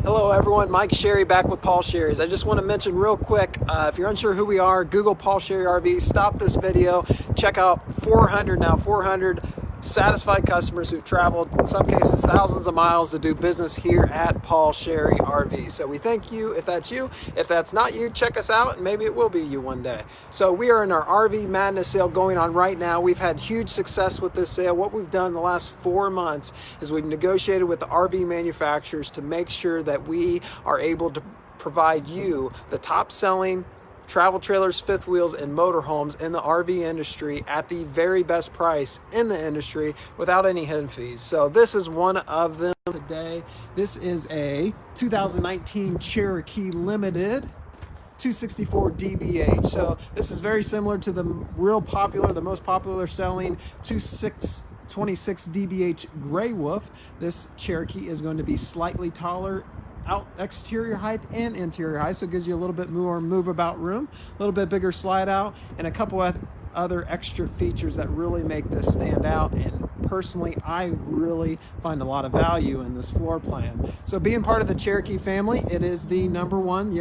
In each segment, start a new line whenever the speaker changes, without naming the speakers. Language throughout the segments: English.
Hello everyone, Mike Sherry back with Paul Sherry's. I just want to mention real quick, if you're unsure who we are, Google Paul Sherry RV, stop this video, check out 400 satisfied customers who've traveled, in some cases thousands of miles, to do business here at Paul Sherry RV. So we thank you if that's you. If that's not you, check us out and maybe it will be you one day. So we are in our RV Madness sale going on right now. We've had huge success with this sale. What we've done the last 4 months is we've negotiated with the RV manufacturers to make sure that we are able to provide you the top selling travel trailers, fifth wheels, and motorhomes in the RV industry at the very best price in the industry without any hidden fees. So this is one of them today. This is a 2019 Cherokee Limited 264DBH. So this is very similar to the most popular selling 26DBH Gray Wolf. This Cherokee is going to be slightly taller exterior height and interior height, so it gives you a little bit more move about room, a little bit bigger slide out, and a couple of other extra features that really make this stand out. And personally, I really find a lot of value in this floor plan. So being part of the Cherokee family, it is the number one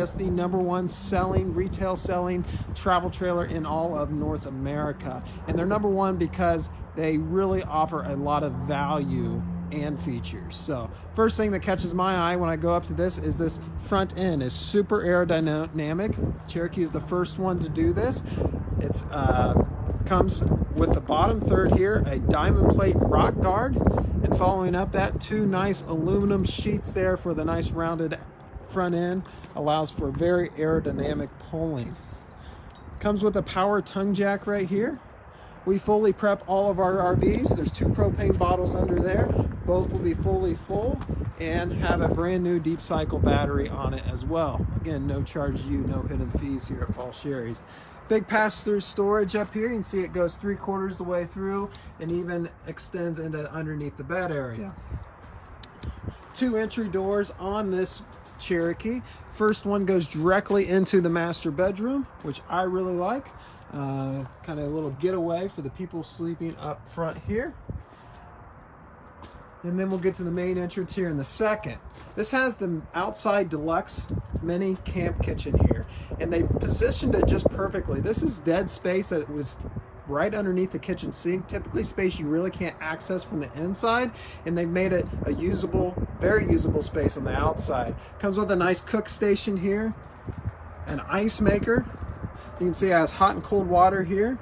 retail selling travel trailer in all of North America. And they're number one because they really offer a lot of value and features. So first thing that catches my eye when I go up to this is this front end is super aerodynamic. Cherokee is the first one to do this. It's comes with the bottom third here, a diamond plate rock guard, and following up that, 2 nice aluminum sheets there for the nice rounded front end. Allows for very aerodynamic pulling. Comes with a power tongue jack right here. We fully prep all of our RVs. There's 2 propane bottles under there. Both will be fully full and have a brand new deep cycle battery on it as well. Again, no charge to you, no hidden fees here at Paul Sherry's. Big pass-through storage up here. You can see it goes 3/4 the way through and even extends into underneath the bed area. 2 entry doors on this Cherokee. First one goes directly into the master bedroom, which I really like. Kind of a little getaway for the people sleeping up front here. And then we'll get to the main entrance here in the second. This has the outside Deluxe mini camp kitchen here, and they positioned it just perfectly. This is dead space that was right underneath the kitchen sink, typically space you really can't access from the inside, and they've made it a usable, very usable space on the outside. Comes with a nice cook station here, an ice maker. You can see it has hot and cold water here,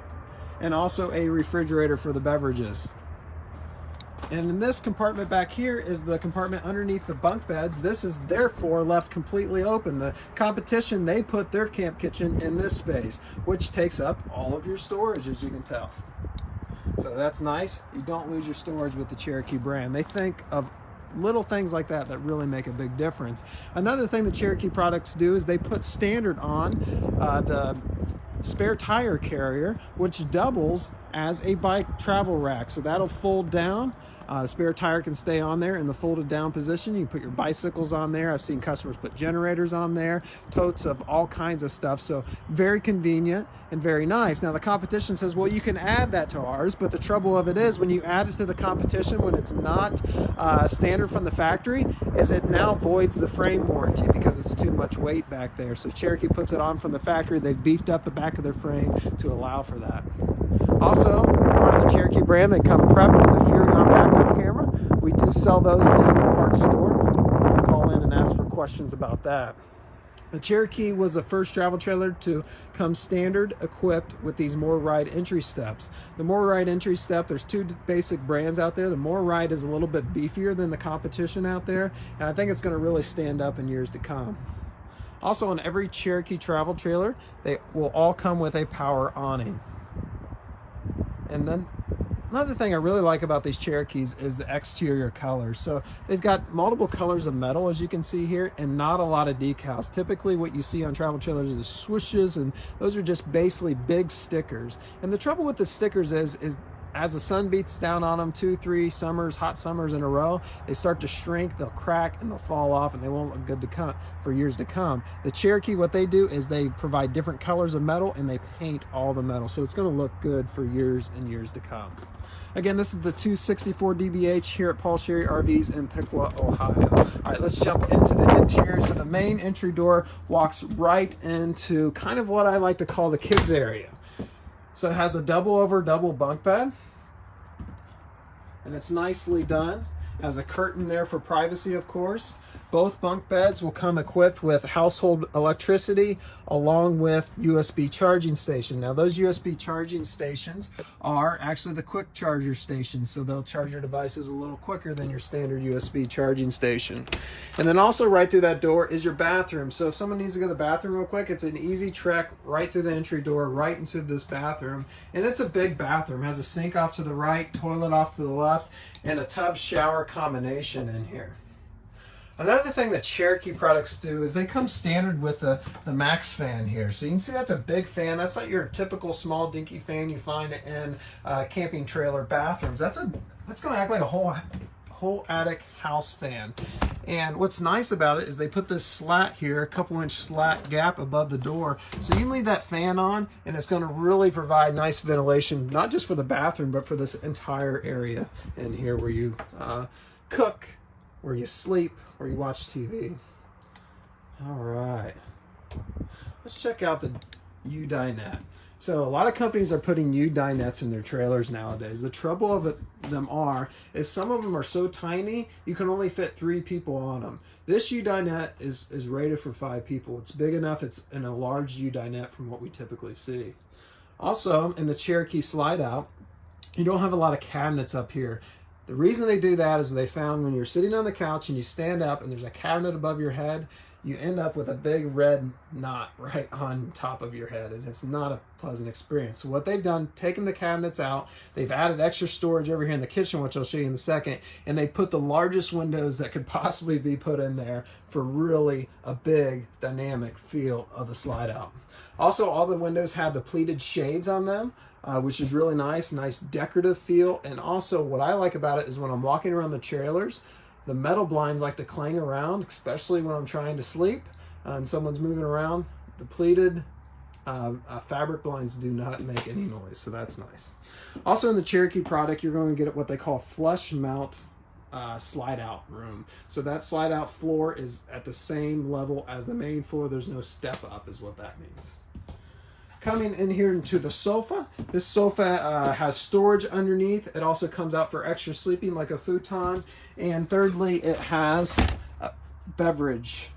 and also a refrigerator for the beverages. And in this compartment back here is the compartment underneath the bunk beds. This is therefore left completely open. The competition, they put their camp kitchen in this space, which takes up all of your storage, as you can tell. So that's nice. You don't lose your storage with the Cherokee brand. They think of little things like that that really make a big difference. Another thing the Cherokee products do is they put standard on the spare tire carrier, which doubles as a bike travel rack. So that'll fold down. Spare tire can stay on there in the folded down position. You can put your bicycles on there. I've seen customers put generators on there, totes of all kinds of stuff. So very convenient and very nice. Now the competition says, well, you can add that to ours, but the trouble of it is when you add it to the competition, when it's not standard from the factory, is it now voids the frame warranty because it's too much weight back there. So Cherokee puts it on from the factory. They've beefed up the back of their frame to allow for that. Also, part of the Cherokee brand, they come prepped with the Furion backup camera. We do sell those in the parts store. You can call in and ask for questions about that. The Cherokee was the first travel trailer to come standard equipped with these More Ride entry steps. The More Ride entry step, there's 2 basic brands out there. The More Ride is a little bit beefier than the competition out there, and I think it's going to really stand up in years to come. Also, on every Cherokee travel trailer, they will all come with a power awning. And then another thing I really like about these Cherokees is the exterior colors. So they've got multiple colors of metal, as you can see here, and not a lot of decals. Typically what you see on travel trailers is the swooshes, and those are just basically big stickers. And the trouble with the stickers is as the sun beats down on them 2-3 summers, hot summers in a row, they start to shrink, they'll crack, and they'll fall off, and they won't look good to come for years to come. The Cherokee, what they do is they provide different colors of metal, and they paint all the metal, so it's going to look good for years and years to come. Again, this is the 264DBH here at Paul Sherry RVs in Piqua, Ohio. All right, let's jump into the interior. So the main entry door walks right into kind of what I like to call the kids area. So it has a double bunk bed, and it's nicely done. Has a curtain there for privacy, of course. Both bunk beds will come equipped with household electricity along with USB charging station. Now those USB charging stations are actually the quick charger stations, so they'll charge your devices a little quicker than your standard USB charging station. And then also right through that door is your bathroom. So if someone needs to go to the bathroom real quick, it's an easy trek right through the entry door, right into this bathroom. And it's a big bathroom. It has a sink off to the right, toilet off to the left, and a tub shower combination in here. Another thing that Cherokee products do is they come standard with the Max fan here. So you can see that's a big fan. That's not your typical small dinky fan you find in camping trailer bathrooms. That's going to act like a whole attic house fan. And what's nice about it is they put this slat here, a couple-inch slat gap above the door, so you can leave that fan on, and it's going to really provide nice ventilation, not just for the bathroom, but for this entire area in here where you cook, where you sleep, where you watch TV. All right, let's check out the U-dinette. So a lot of companies are putting U-dinettes in their trailers nowadays. The trouble of them is some of them are so tiny you can only fit 3 people on them. This U-dinette is rated for 5 people. It's big enough. It's in a large U-dinette from what we typically see. Also, in the Cherokee slide out, you don't have a lot of cabinets up here. The reason they do that is they found when you're sitting on the couch and you stand up and there's a cabinet above your head, you end up with a big red knot right on top of your head, and it's not a pleasant experience. So what they've done, taken the cabinets out, they've added extra storage over here in the kitchen, which I'll show you in a second, and they put the largest windows that could possibly be put in there for really a big dynamic feel of the slide out. Also, all the windows have the pleated shades on them, which is really nice decorative feel. And also what I like about it is when I'm walking around the trailers, the metal blinds like to clang around, especially when I'm trying to sleep and someone's moving around. The pleated fabric blinds do not make any noise, so that's nice. Also in the Cherokee product, you're going to get what they call flush mount slide out room. So that slide out floor is at the same level as the main floor. There's no step up is what that means. Coming in here into the sofa, this sofa has storage underneath. It also comes out for extra sleeping like a futon. And thirdly, it has beverage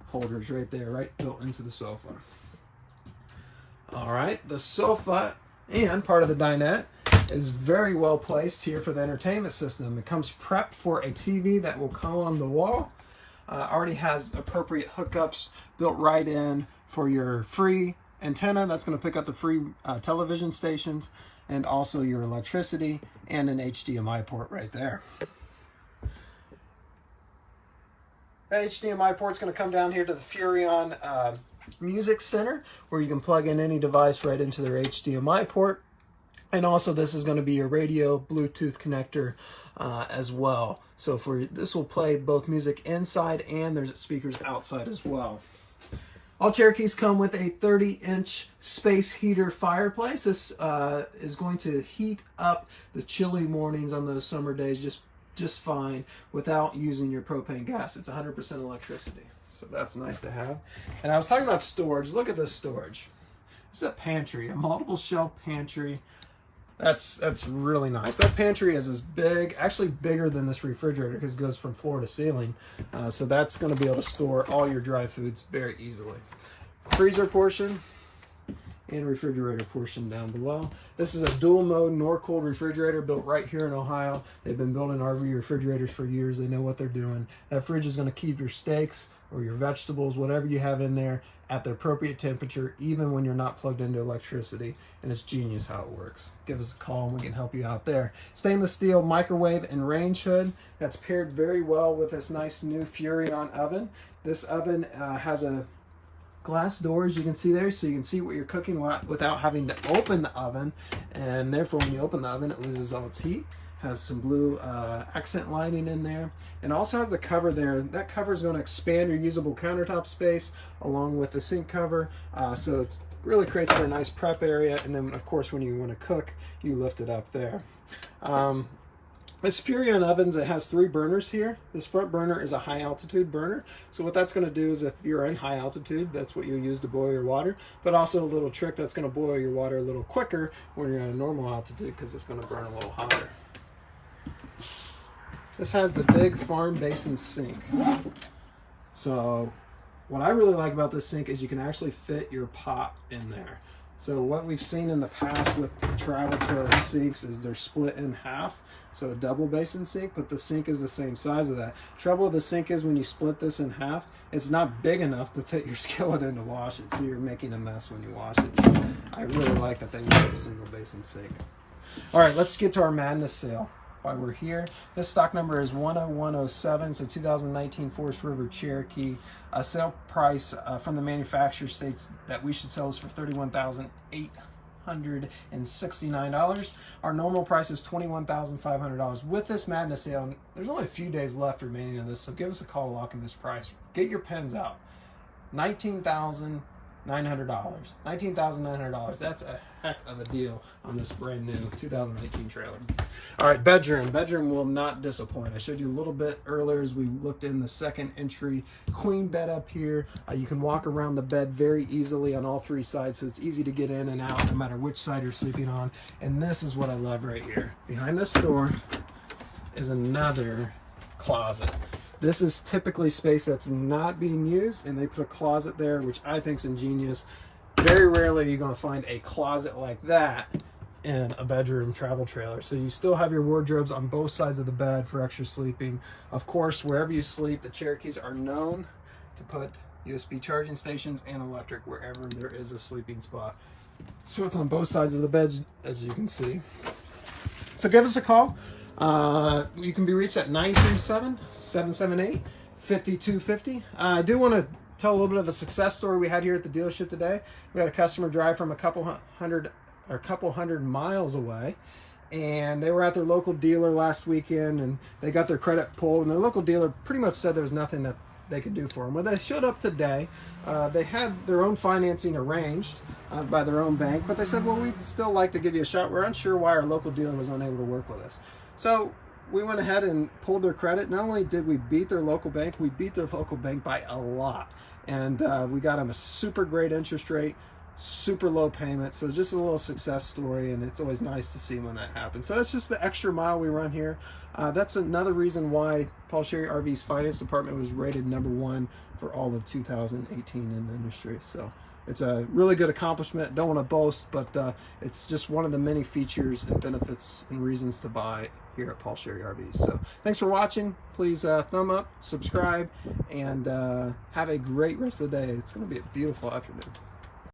holders right there, right built into the sofa. All right, the sofa and part of the dinette is very well placed here for the entertainment system. It comes prepped for a TV that will go on the wall. Already has appropriate hookups built right in for your free antenna that's going to pick up the free television stations, and also your electricity, and an HDMI port right there. The HDMI port's going to come down here to the Furrion Music Center, where you can plug in any device right into their HDMI port. And also this is going to be your radio Bluetooth connector as well. So this will play both music inside, and there's speakers outside as well. All Cherokees come with a 30-inch space heater fireplace. This is going to heat up the chilly mornings on those summer days just fine without using your propane gas. It's 100% electricity, so that's nice to have. And I was talking about storage. Look at this storage. This is a pantry, a multiple shelf pantry. That's really nice. That pantry is as big, actually bigger than this refrigerator, because it goes from floor to ceiling. So that's going to be able to store all your dry foods very easily. Freezer portion and refrigerator portion down below. This is a dual mode Norcold refrigerator built right here in Ohio. They've been building RV refrigerators for years. They know what they're doing. That fridge is going to keep your steaks or your vegetables, whatever you have in there, at the appropriate temperature, even when you're not plugged into electricity. And it's genius how it works. Give us a call and we can help you out there. Stainless steel microwave and range hood. That's paired very well with this nice new Furrion oven. This oven has a glass doors you can see there, so you can see what you're cooking without having to open the oven, and therefore when you open the oven it loses all its heat. Has some blue accent lighting in there, and also has the cover there. That cover is going to expand your usable countertop space along with the sink cover, so it really creates for a nice prep area. And then of course when you want to cook, you lift it up there. This Furrion ovens, it has 3 burners here. This front burner is a high altitude burner. So what that's going to do is if you're in high altitude, that's what you use to boil your water. But also a little trick, that's going to boil your water a little quicker when you're at a normal altitude because it's going to burn a little hotter. This has the big farm basin sink. So what I really like about this sink is you can actually fit your pot in there. So what we've seen in the past with travel trailer sinks is they're split in half. So a double basin sink, but the sink is the same size of that. Trouble with the sink is when you split this in half, it's not big enough to fit your skillet in to wash it. So you're making a mess when you wash it. So I really like that they make a single basin sink. All right, let's get to our Madness sale. While we're here, this stock number is 10107. So 2019 Forest River Cherokee. Sale price from the manufacturer states that we should sell this for $31,869. Our normal price is $21,500. With this Madness sale, there's only a few days left remaining of this, so give us a call to lock in this price. Get your pens out. $19,900. $19,900. That's a heck of a deal on this brand new 2019 trailer. All right, bedroom. Bedroom will not disappoint. I showed you a little bit earlier as we looked in the second entry. Queen bed up here. You can walk around the bed very easily on all 3 sides, so it's easy to get in and out no matter which side you're sleeping on. And this is what I love right here. Behind this door is another closet. This is typically space that's not being used, and they put a closet there, which I think is ingenious. Very rarely are you going to find a closet like that in a bedroom travel trailer. So you still have your wardrobes on both sides of the bed for extra sleeping. Of course, wherever you sleep, the Cherokees are known to put USB charging stations and electric wherever there is a sleeping spot. So it's on both sides of the bed, as you can see. So give us a call. You can be reached at 937-778-5250. I do want to tell a little bit of a success story we had here at the dealership today. We had a customer drive from a couple hundred miles away, and they were at their local dealer last weekend, and they got their credit pulled, and their local dealer pretty much said there was nothing that they could do for them. Well, they showed up today. They had their own financing arranged by their own bank, but they said, well, we'd still like to give you a shot. We're unsure why our local dealer was unable to work with us. So we went ahead and pulled their credit. Not only did we beat their local bank, we beat their local bank by a lot. And we got them a super great interest rate, super low payment. So just a little success story, and it's always nice to see when that happens. So that's just the extra mile we run here. That's another reason why Paul Sherry RV's finance department was rated #1 for all of 2018 in the industry. So it's a really good accomplishment. Don't want to boast, but it's just one of the many features and benefits and reasons to buy here at Paul Sherry RVs. So thanks for watching. Please thumb up, subscribe, and have a great rest of the day. It's going to be a beautiful afternoon.